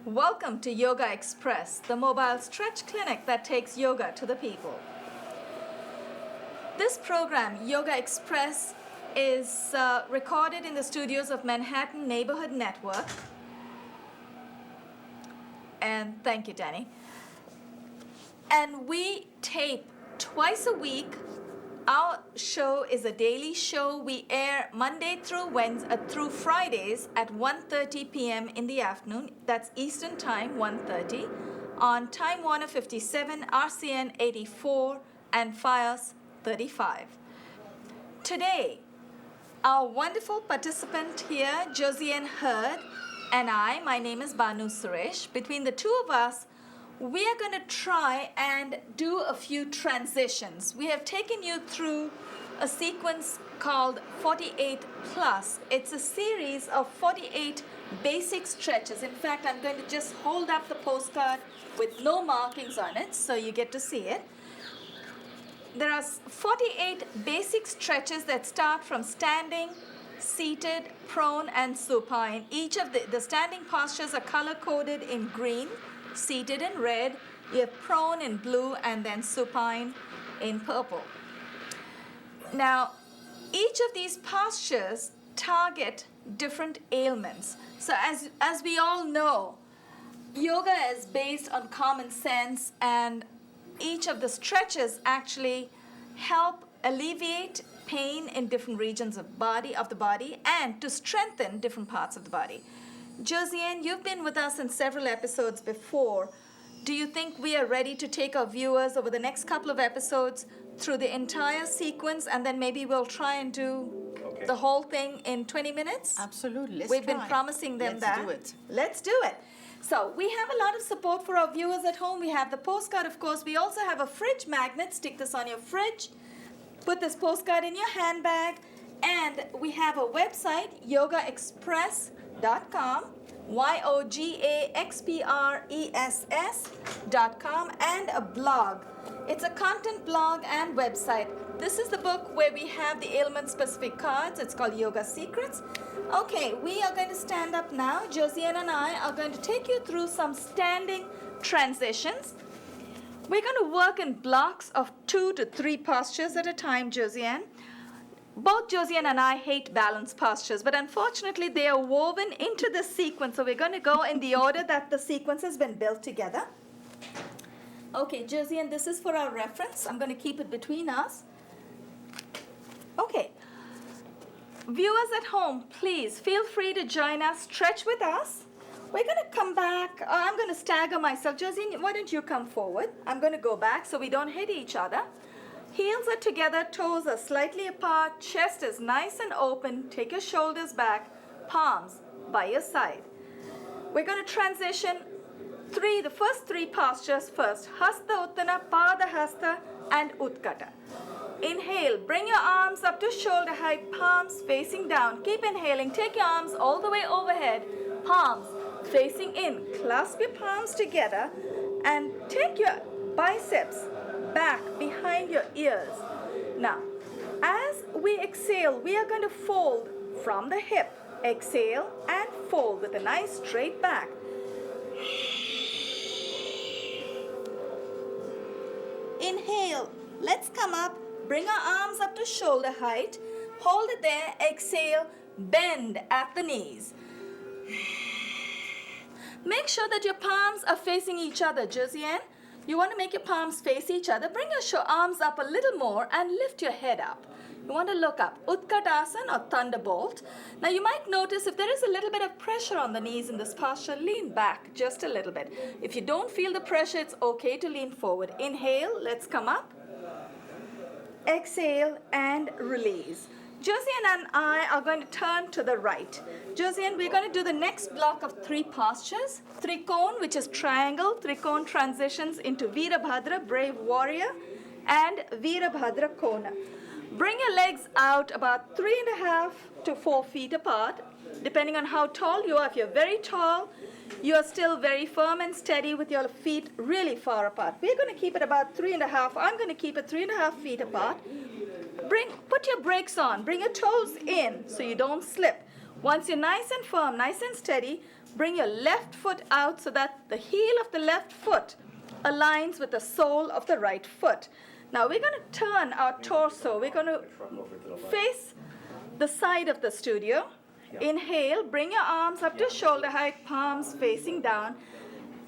Welcome to Yogaxpress, the mobile stretch clinic that takes yoga to the people. This program, Yogaxpress, is recorded in the studios of Manhattan Neighborhood Network. And thank you, Danny. And we tape twice a week. Our show is a daily show. We air Monday through Fridays at 1:30 p.m. in the afternoon. That's Eastern Time, 1:30, on Time Warner 57, RCN 84, and FiOS 35. Today, our wonderful participant here, Josiane Hird, and my name is Banu Suresh. Between the two of us, we are going to try and do a few transitions. We have taken you through a sequence called 48 Plus. It's a series of 48 basic stretches. In fact, I'm going to just hold up the postcard with no markings on it so you get to see it. There are 48 basic stretches that start from standing, seated, prone, and supine. Each of the standing postures are color-coded in green, seated in red, you have prone in blue, and then supine in purple. Now, each of these postures target different ailments. So as we all know, yoga is based on common sense, and each of the stretches actually help alleviate pain in different regions of the body and to strengthen different parts of the body. Josiane, you've been with us in several episodes before. Do you think we are ready to take our viewers over the next couple of episodes through the entire sequence, and then maybe we'll try and do the whole thing in 20 minutes? Absolutely. We've been promising them that. Let's do it. Let's do it. So we have a lot of support for our viewers at home. We have the postcard, of course. We also have a fridge magnet. Stick this on your fridge. Put this postcard in your handbag. And we have a website, Yogaxpress.com, Yogaxpress.com, and a blog. It's a content blog and website. This is the book where we have the ailment-specific cards. It's called Yoga Secrets. Okay, we are going to stand up now. Josiane and I are going to take you through some standing transitions. We're going to work in blocks of 2 to 3 postures at a time, Josiane. Both Josiane and I hate balanced postures, but unfortunately they are woven into the sequence. So we're going to go in the order that the sequence has been built together. Okay, Josiane, this is for our reference. I'm going to keep it between us. Okay. Viewers at home, please feel free to join us. Stretch with us. We're going to come back. I'm going to stagger myself. Josiane, why don't you come forward? I'm going to go back so we don't hit each other. Heels are together, toes are slightly apart, chest is nice and open. Take your shoulders back, palms by your side. We're going to transition the first 3 postures first. Hasta Uttana, Pada Hasta, and Utkata. Inhale, bring your arms up to shoulder height, palms facing down. Keep inhaling, take your arms all the way overhead, palms facing in. Clasp your palms together and take your biceps back behind your ears. Now, as we exhale, we are going to fold from the hip. Exhale and fold with a nice straight back. Inhale, let's come up, bring our arms up to shoulder height. Hold it there, exhale, bend at the knees. Make sure that your palms are facing each other, Josiane. You want to make your palms face each other. Bring your arms up a little more and lift your head up. You want to look up. Utkatasana or thunderbolt. Now you might notice if there is a little bit of pressure on the knees in this posture, lean back just a little bit. If you don't feel the pressure, it's okay to lean forward. Inhale, let's come up. Exhale and release. Josiane and I are going to turn to the right. Josiane, we're going to do the next block of 3 postures. Trikon, which is triangle. Trikon transitions into Virabhadra, brave warrior, and Virabhadra Kona. Bring your legs out about 3.5 to 4 feet apart, depending on how tall you are. If you're very tall, you are still very firm and steady with your feet really far apart. We're going to keep it about 3.5. I'm going to keep it 3.5 feet apart. Put your brakes on. Bring your toes in so you don't slip. Once you're nice and firm, nice and steady, bring your left foot out so that the heel of the left foot aligns with the sole of the right foot. Now we're going to turn our torso. We're going to face the side of the studio. Inhale, bring your arms up to shoulder height, palms facing down.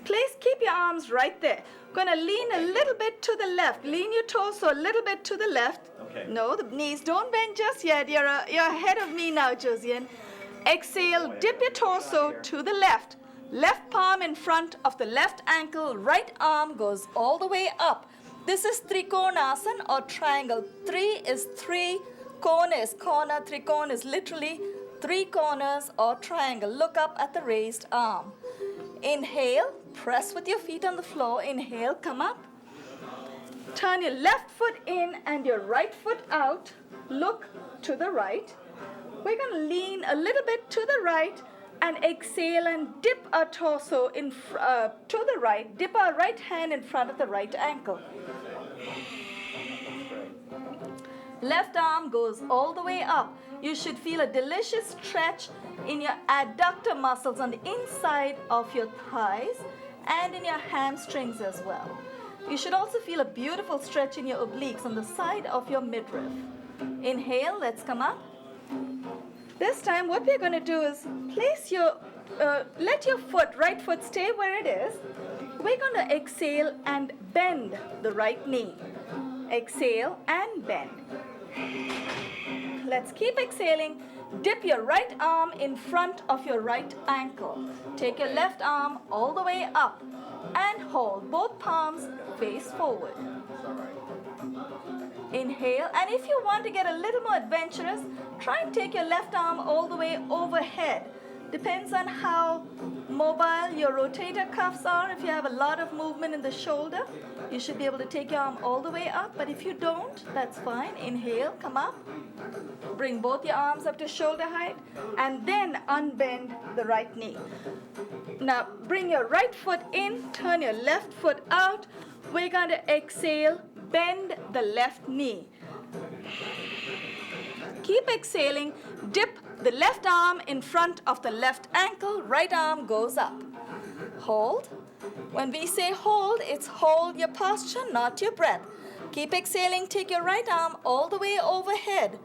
Keep your arms right there. Going to lean a little bit to the left. Lean your torso a little bit to the left. Okay. No, the knees don't bend just yet. You're ahead of me now, Josiane. Exhale, dip your torso to the left. Left palm in front of the left ankle. Right arm goes all the way up. This is Trikonasana or triangle. 3 is 3. Kona is kona. Trikona is literally 3 corners or triangle. Look up at the raised arm. Inhale, press with your feet on the floor. Inhale, come up. Turn your left foot in and your right foot out. Look to the right. We're going to lean a little bit to the right and exhale and dip our torso to the right. Dip our right hand in front of the right ankle. Left arm goes all the way up. You should feel a delicious stretch in your adductor muscles on the inside of your thighs and in your hamstrings as well. You should also feel a beautiful stretch in your obliques on the side of your midriff. Inhale, let's come up. This time what we're going to do is let your right foot stay where it is. We're going to exhale and bend the right knee. Exhale and bend. Let's keep exhaling. Dip your right arm in front of your right ankle. Take your left arm all the way up and hold. Both palms face forward. Inhale, and if you want to get a little more adventurous, try and take your left arm all the way overhead. Depends on how mobile your rotator cuffs are. If you have a lot of movement in the shoulder, you should be able to take your arm all the way up. But if you don't, that's fine. Inhale, come up. Bring both your arms up to shoulder height and then unbend the right knee. Now bring your right foot in, turn your left foot out. We're going to exhale, bend the left knee. Keep exhaling, dip the left arm in front of the left ankle, right arm goes up. Hold. When we say hold, it's hold your posture, not your breath. Keep exhaling, take your right arm all the way overhead.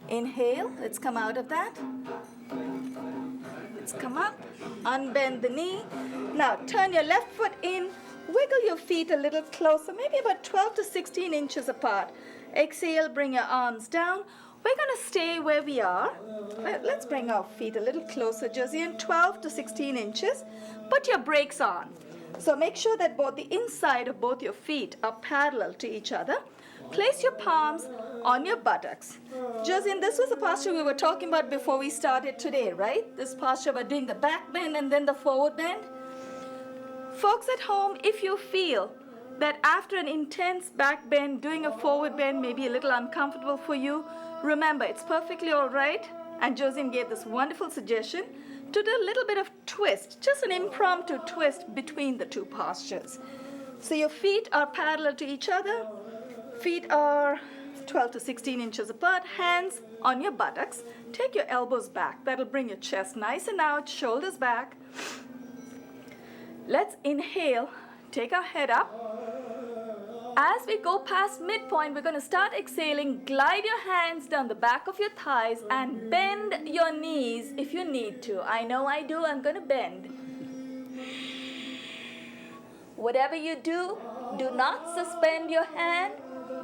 Inhale, let's come out of that. Let's come up, unbend the knee. Now turn your left foot in, wiggle your feet a little closer, maybe about 12 to 16 inches apart. Exhale, bring your arms down. We're going to stay where we are. Let's bring our feet a little closer, Josiane, 12 to 16 inches. Put your brakes on. So make sure that both the inside of both your feet are parallel to each other. Place your palms on your buttocks. Josiane, this was the posture we were talking about before we started today, right? This posture about doing the back bend and then the forward bend. Folks at home, if you feel that after an intense back bend, doing a forward bend may be a little uncomfortable for you, remember, it's perfectly all right. And Josiane gave this wonderful suggestion to do a little bit of twist, just an impromptu twist between the two postures. So your feet are parallel to each other. Feet are 12 to 16 inches apart. Hands on your buttocks. Take your elbows back. That'll bring your chest nice and out, shoulders back. Let's inhale. Take our head up. As we go past midpoint, we're going to start exhaling. Glide your hands down the back of your thighs and bend your knees if you need to. I know I do. I'm going to bend. Whatever you do, do not suspend your hand.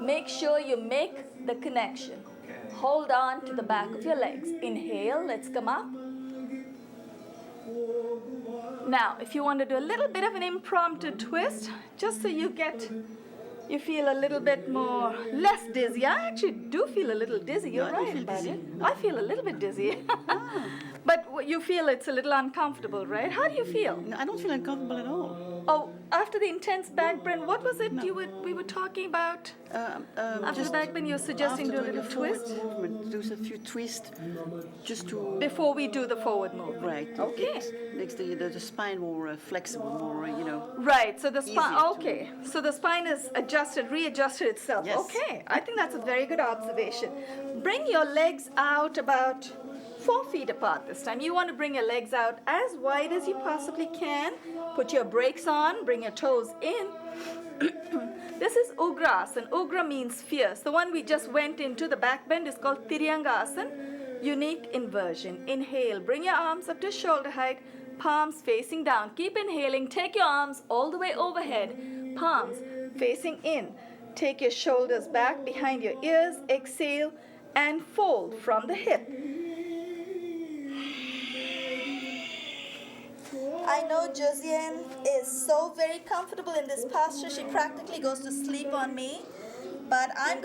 Make sure you make the connection. Hold on to the back of your legs. Inhale, let's come up. Now, if you want to do a little bit of an impromptu twist, just so you feel a little bit less dizzy. I actually do feel a little dizzy. You're right about it. I feel a little bit dizzy. But you feel it's a little uncomfortable, right? How do you feel? No, I don't feel uncomfortable at all. Oh, after the intense back bend, what was it we were talking about? After the back bend, you were suggesting do a little twist? Movement, do a few twists just to... Before we do the forward movement. Right. Okay. It makes the spine more flexible, more, Right, so the spine, easier okay. So the spine is readjusted itself. Yes. Okay, I think that's a very good observation. Bring your legs out about 4 feet apart this time. You want to bring your legs out as wide as you possibly can. Put your brakes on, bring your toes in. This is Ugrasana. Ugra means fierce. The one we just went into, the back bend, is called Tiryangasana, unique inversion. Inhale, bring your arms up to shoulder height, palms facing down. Keep inhaling, take your arms all the way overhead, palms facing in. Take your shoulders back behind your ears, exhale, and fold from the hip. I know Josiane is so very comfortable in this posture. She practically goes to sleep on me. But I'm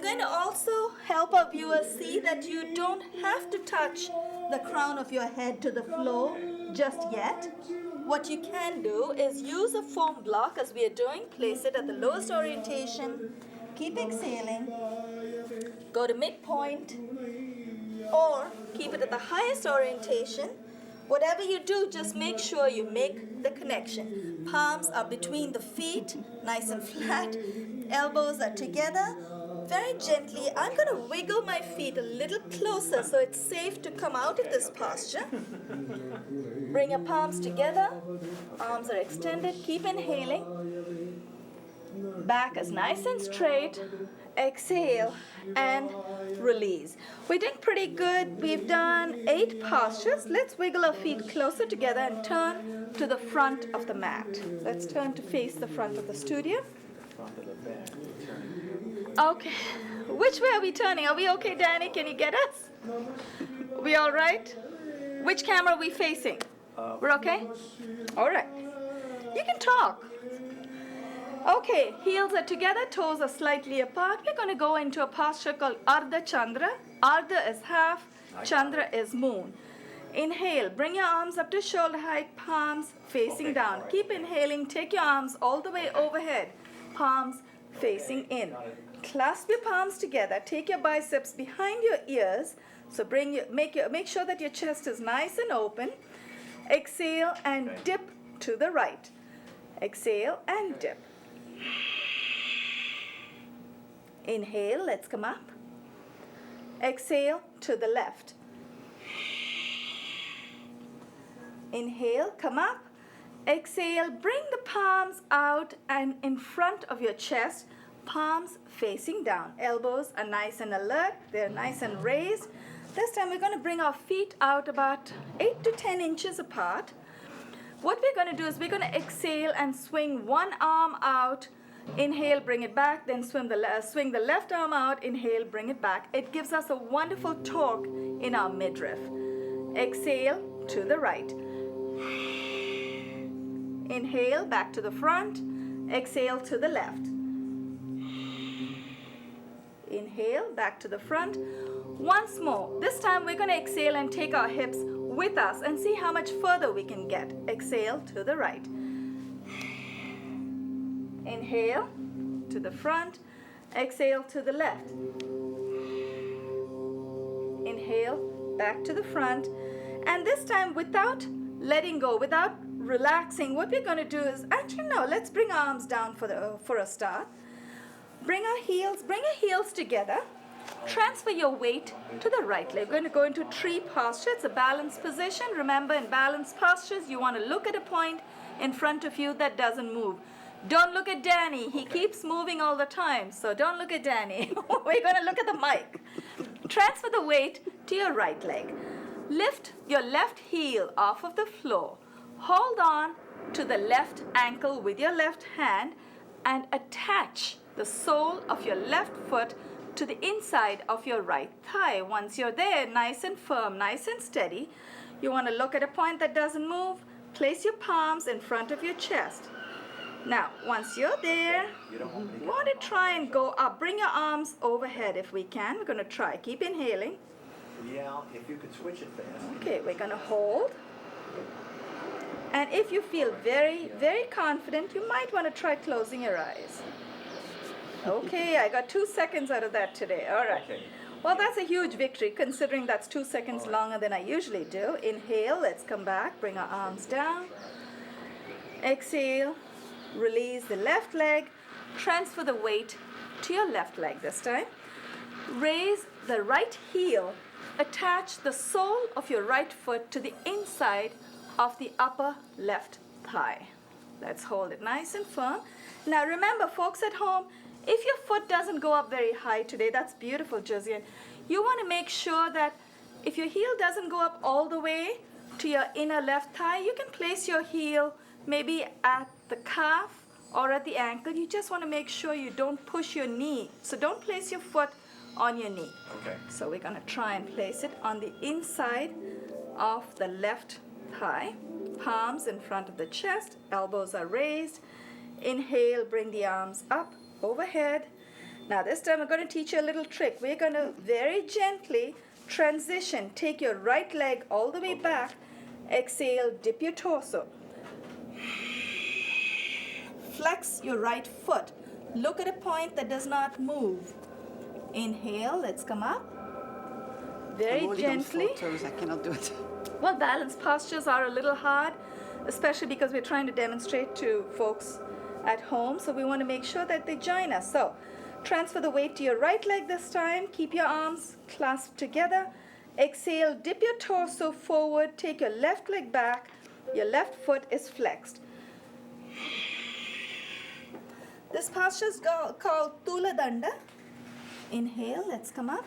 going to also help our viewers see that you don't have to touch the crown of your head to the floor just yet. What you can do is use a foam block as we are doing. Place it at the lowest orientation. Keep exhaling. Go to midpoint. Or keep it at the highest orientation. Whatever you do, just make sure you make the connection. Palms are between the feet, nice and flat. Elbows are together. Very gently, I'm going to wiggle my feet a little closer so it's safe to come out of this posture. Bring your palms together. Arms are extended. Keep inhaling. Back is nice and straight. Exhale and release. We're doing pretty good. We've done 8 postures. Let's wiggle our feet closer together and turn to the front of the mat. Let's turn to face the front of the studio. Okay. Which way are we turning? Are we okay, Danny? Can you get us? We all right? Which camera are we facing? We're okay? All right. You can talk. Okay, heels are together, toes are slightly apart. We're going to go into a posture called Ardha Chandra. Ardha is half, Chandra is moon. Inhale, bring your arms up to shoulder height, palms facing down. Keep inhaling, take your arms all the way overhead, palms facing in. Clasp your palms together, take your biceps behind your ears. So make sure that your chest is nice and open. Exhale and dip to the right. Exhale and dip. Inhale, let's come up. Exhale to the left. Inhale, come up. Exhale, bring the palms out and in front of your chest, palms facing down. Elbows are nice and alert, they're nice and raised. This time we're going to bring our feet out about 8 to 10 inches apart. What we're going to do is we're going to exhale and swing one arm out. Inhale, bring it back, then swing the left arm out. Inhale, bring it back. It gives us a wonderful torque in our midriff. Exhale to the right. Inhale, back to the front. Exhale to the left. Inhale, back to the front. Once more. This time we're going to exhale and take our hips with us and see how much further we can get. Exhale to the right. Inhale to the front. Exhale to the left. Inhale back to the front. And this time without letting go, without relaxing, what we're going to do is, actually no, let's bring our arms down for a start. Bring our heels together. Transfer your weight to the right leg. We're going to go into tree posture. It's a balanced position. Remember, in balanced postures, you want to look at a point in front of you that doesn't move. Don't look at Danny. He keeps moving all the time, so don't look at Danny. We're going to look at the mic. Transfer the weight to your right leg. Lift your left heel off of the floor. Hold on to the left ankle with your left hand and attach the sole of your left foot to the inside of your right thigh. Once you're there, nice and firm, nice and steady, you want to look at a point that doesn't move. Place your palms in front of your chest. Now, once you're there, we want to try and go up. Bring your arms overhead if we can. We're going to try. Keep inhaling. Yeah, if you could switch it fast. Okay, we're going to hold. And if you feel very, very confident, you might want to try closing your eyes. Okay, I got 2 seconds out of that today. All right. Okay. Well, that's a huge victory, considering that's 2 seconds longer than I usually do. Inhale, let's come back. Bring our arms down. Exhale. Release the left leg. Transfer the weight to your left leg this time. Raise the right heel. Attach the sole of your right foot to the inside of the upper left thigh. Let's hold it nice and firm. Now remember, folks at home, if your foot doesn't go up very high today, that's beautiful, Josiane. You want to make sure that if your heel doesn't go up all the way to your inner left thigh, you can place your heel maybe at the calf or at the ankle. You just want to make sure you don't push your knee. So don't place your foot on your knee. Okay. So we're going to try and place it on the inside of the left thigh. Palms in front of the chest, elbows are raised. Inhale, bring the arms up, overhead. Now this time we're going to teach you a little trick. We're going to very gently transition. Take your right leg all the way back. Exhale, dip your torso. Flex your right foot. Look at a point that does not move. Inhale, let's come up. Very I'm already on gently. 4 toes, I cannot do it. Well, balance postures are a little hard, especially because we're trying to demonstrate to folks at home. So we want to make sure that they join us. So transfer the weight to your right leg this time. Keep your arms clasped together. Exhale, dip your torso forward. Take your left leg back. Your left foot is flexed. This posture is called Tula Danda. Inhale, let's come up.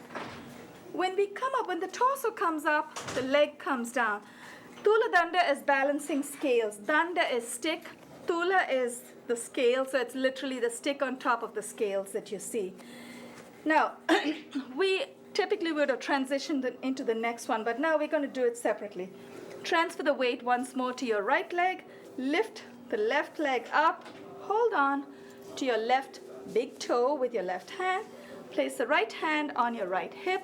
When we come up, when the torso comes up, the leg comes down. Tula Danda is balancing scales. Danda is stick. Tula is the scale, so it's literally the stick on top of the scales that you see. Now, we typically would have transitioned into the next one, but now we're going to do it separately. Transfer the weight once more to your right leg. Lift the left leg up. Hold on to your left big toe with your left hand. Place the right hand on your right hip.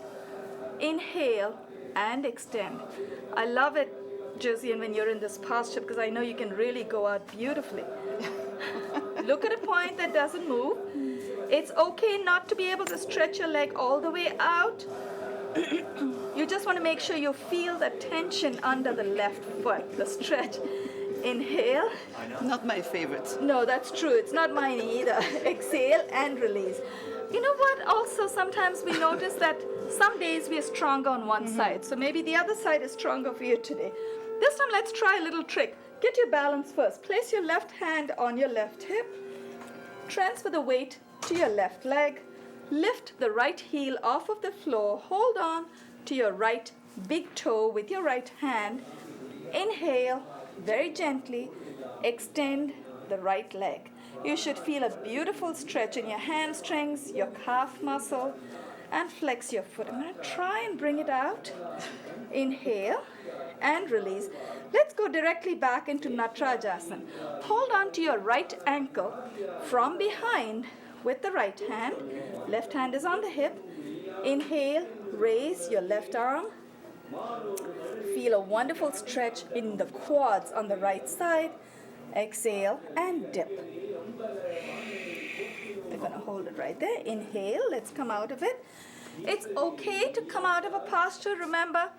Inhale and extend. I love it, Josiane, when you're in this posture because I know you can really go out beautifully. Look at a point that doesn't move. It's okay not to be able to stretch your leg all the way out. You just want to make sure you feel the tension under the left foot, the stretch. Inhale. Not my favorite. No, that's true. It's not mine either. Exhale and release. You know what? Also, sometimes we notice that some days we are stronger on one side. So maybe the other side is stronger for you today. This time, let's try a little trick. Get your balance first. Place your left hand on your left hip. Transfer the weight to your left leg. Lift the right heel off of the floor. Hold on to your right big toe with your right hand. Inhale very gently. Extend the right leg. You should feel a beautiful stretch in your hamstrings, your calf muscle, and flex your foot. I'm going to try and bring it out. Inhale and release. Let's go directly back into Natarajasana. Hold on to your right ankle from behind with the right hand. Left hand is on the hip. Inhale, raise your left arm. Feel a wonderful stretch in the quads on the right side. Exhale and dip. We're going to hold it right there. Inhale, let's come out of it. It's okay to come out of a posture. Remember,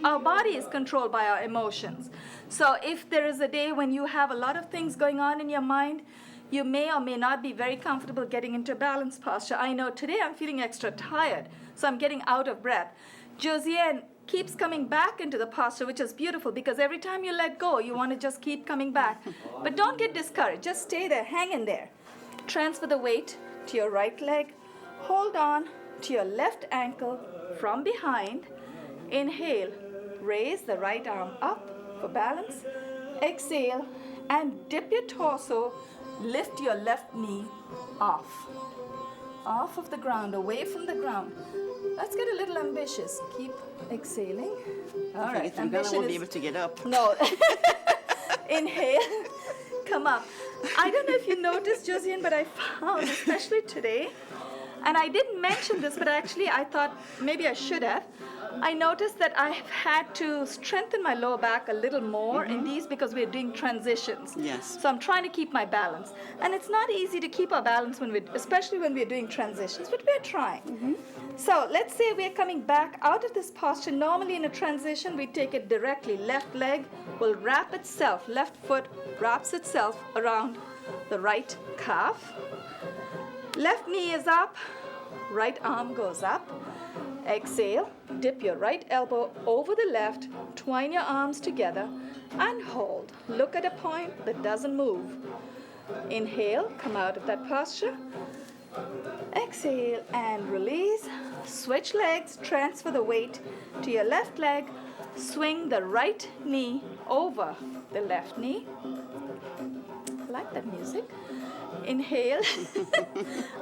our body is controlled by our emotions. So if there is a day when you have a lot of things going on in your mind, you may or may not be very comfortable getting into a balanced posture. I know today I'm feeling extra tired, so I'm getting out of breath. Josiane keeps coming back into the posture, which is beautiful because every time you let go, you want to just keep coming back. But don't get discouraged. Just stay there. Hang in there. Transfer the weight to your right leg. Hold on to your left ankle from behind. Inhale raise the right arm up for balance. Exhale and dip your torso. Lift your left knee off of the ground, away from the ground. Let's get a little ambitious. Keep exhaling. All right. I won't be able to get up. No. Inhale. Come up. I don't know if you noticed, Josiane, but I found, especially today, and I didn't mention this, but actually I thought maybe I should have. I noticed that I have had to strengthen my lower back a little more in these because we're doing transitions. Yes. So I'm trying to keep my balance. And it's not easy to keep our balance especially when we're doing transitions, but we're trying. So let's say we're coming back out of this posture. Normally in a transition, we take it directly. Left leg will wrap itself, left foot wraps itself around the right calf. Left knee is up, right arm goes up. Exhale, dip your right elbow over the left, twine your arms together, and hold. Look at a point that doesn't move. Inhale, come out of that posture. Exhale and release. Switch legs, transfer the weight to your left leg. Swing the right knee over the left knee. I like that music. Inhale.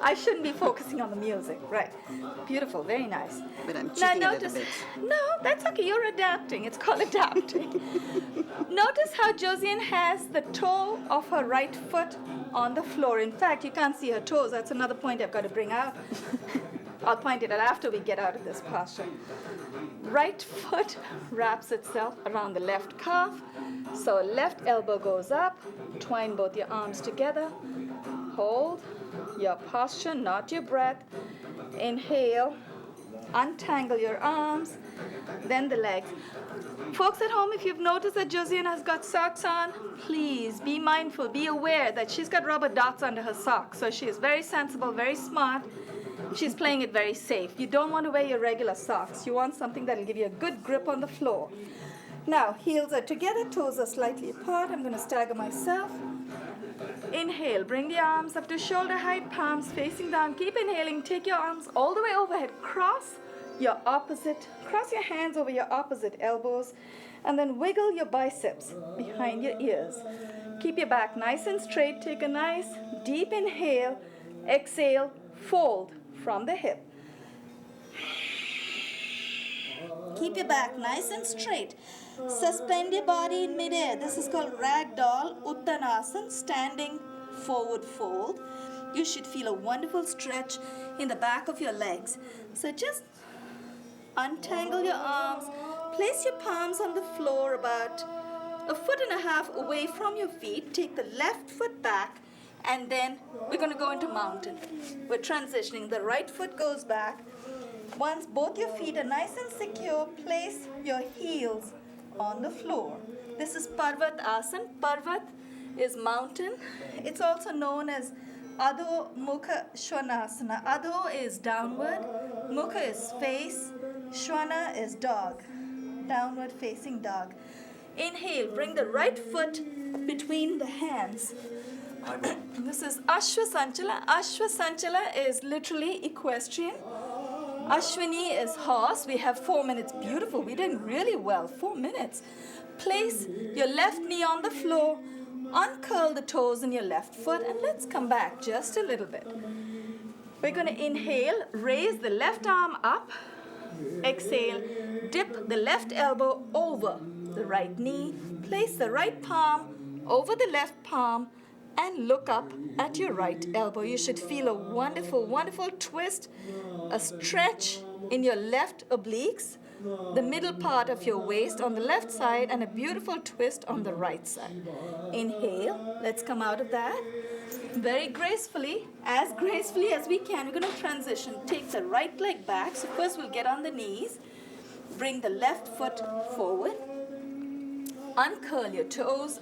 I shouldn't be focusing on the music. Right. Beautiful. Very nice. But I'm Now cheating notice. a little bit. No, that's okay. You're adapting. It's called adapting. Notice how Josiane has the toe of her right foot on the floor. In fact, you can't see her toes. That's another point I've got to bring out. I'll point it out after we get out of this posture. Right foot wraps itself around the left calf. So left elbow goes up. Twine both your arms together. Hold your posture, not your breath. Inhale. Untangle your arms. Then the legs. Folks at home, if you've noticed that Josiane has got socks on, please be mindful, be aware that she's got rubber dots under her socks. So she is very sensible, very smart. She's playing it very safe. You don't want to wear your regular socks. You want something that'll give you a good grip on the floor. Now, heels are together, toes are slightly apart. I'm going to stagger myself. Inhale, bring the arms up to shoulder height, palms facing down. Keep inhaling, take your arms all the way overhead. Cross your hands over your opposite elbows, and then wiggle your biceps behind your ears. Keep your back nice and straight. Take a nice deep inhale. Exhale, fold from the hip. Keep your back nice and straight. Suspend your body in midair. This is called Ragdoll Uttanasana, standing forward fold. You should feel a wonderful stretch in the back of your legs. So just untangle your arms. Place your palms on the floor about 1.5 feet away from your feet. Take the left foot back, and then we're going to go into mountain. We're transitioning. The right foot goes back. Once both your feet are nice and secure, place your heels on the floor. This is Parvat Asana. Parvat is mountain. It's also known as Adho Mukha Svanasana. Adho is downward, Mukha is face, Shwana is dog, downward facing dog. Inhale, bring the right foot between the hands. This is Ashwa Sanchala. Ashwa Sanchala is literally equestrian. Ashwini is horse. We have 4 minutes. Beautiful. We're doing really well. 4 minutes. Place your left knee on the floor. Uncurl the toes in your left foot. And let's come back just a little bit. We're going to inhale. Raise the left arm up. Exhale. Dip the left elbow over the right knee. Place the right palm over the left palm. And look up at your right elbow. You should feel a wonderful, wonderful twist, a stretch in your left obliques, the middle part of your waist on the left side, and a beautiful twist on the right side. Inhale. Let's come out of that. Very gracefully as we can. We're going to transition. Take the right leg back. So first we'll get on the knees. Bring the left foot forward. Uncurl your toes.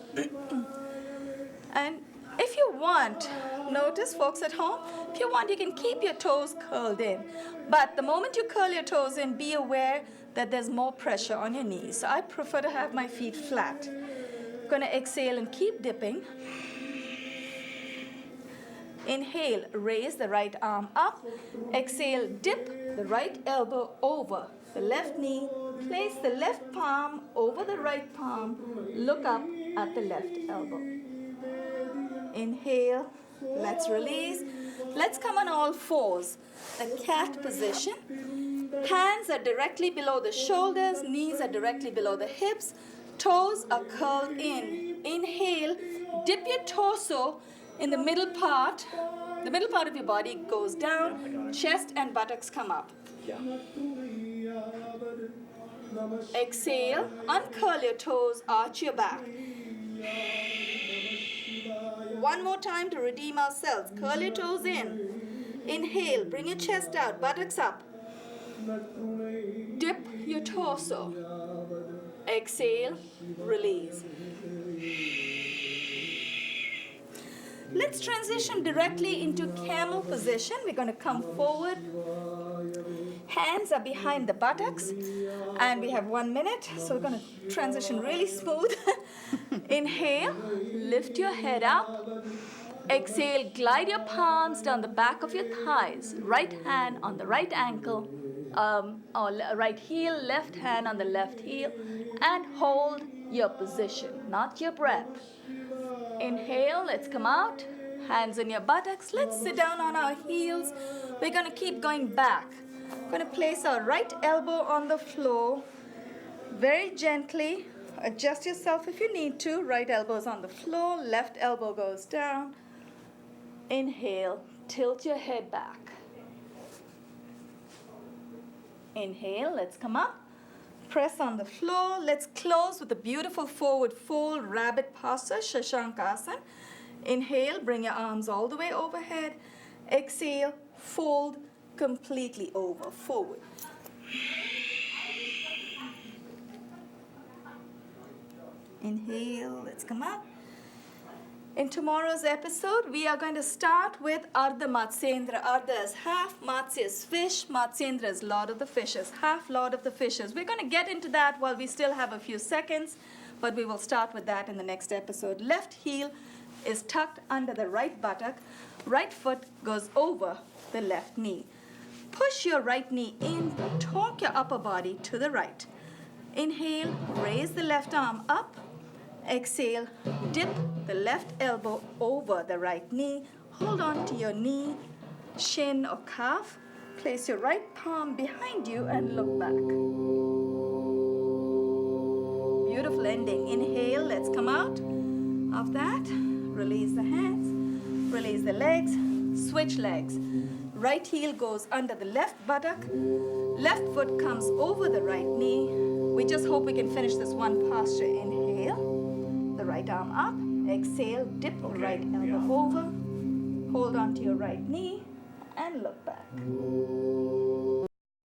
And if you want, notice folks at home, if you want, you can keep your toes curled in. But the moment you curl your toes in, be aware that there's more pressure on your knees. So I prefer to have my feet flat. I'm going to exhale and keep dipping. Inhale, raise the right arm up. Exhale, dip the right elbow over the left knee. Place the left palm over the right palm. Look up at the left elbow. Inhale. Let's release. Let's come on all fours. The cat position. Hands are directly below the shoulders. Knees are directly below the hips. Toes are curled in. Inhale. Dip your torso in the middle part. The middle part of your body goes down. Chest and buttocks come up. Yeah. Exhale. Uncurl your toes. Arch your back. One more time to redeem ourselves. Curl your toes in. Inhale. Bring your chest out. Buttocks up. Dip your torso. Exhale. Release. Let's transition directly into camel position. We're going to come forward. Hands are behind the buttocks. And we have 1 minute. So we're going to transition really smooth. Inhale. Lift your head up. Exhale. Glide your palms down the back of your thighs. Right hand on the right ankle. Or right heel. Left hand on the left heel. And hold your position, not your breath. Inhale, let's come out. Hands in your buttocks. Let's sit down on our heels. We're going to keep going back. We're going to place our right elbow on the floor. Very gently. Adjust yourself if you need to. Right elbow is on the floor. Left elbow goes down. Inhale. Tilt your head back. Inhale. Let's come up. Press on the floor. Let's close with a beautiful forward fold, rabbit posture, Shashankasana. Inhale, bring your arms all the way overhead. Exhale, fold completely over, forward. Inhale, let's come up. In tomorrow's episode, we are going to start with Ardha Matsyendra. Ardha is half, Matsya is fish, Matsyendra is Lord of the Fishes, half Lord of the Fishes. We're going to get into that while we still have a few seconds, but we will start with that in the next episode. Left heel is tucked under the right buttock. Right foot goes over the left knee. Push your right knee in, torque your upper body to the right. Inhale, raise the left arm up. Exhale, dip the left elbow over the right knee. Hold on to your knee, shin or calf. Place your right palm behind you and look back. Beautiful ending. Inhale, let's come out of that. Release the hands, release the legs, switch legs. Right heel goes under the left buttock. Left foot comes over the right knee. We just hope we can finish this one posture. Inhale. Right arm up, exhale, dip the right elbow over, hold on to your right knee and look back.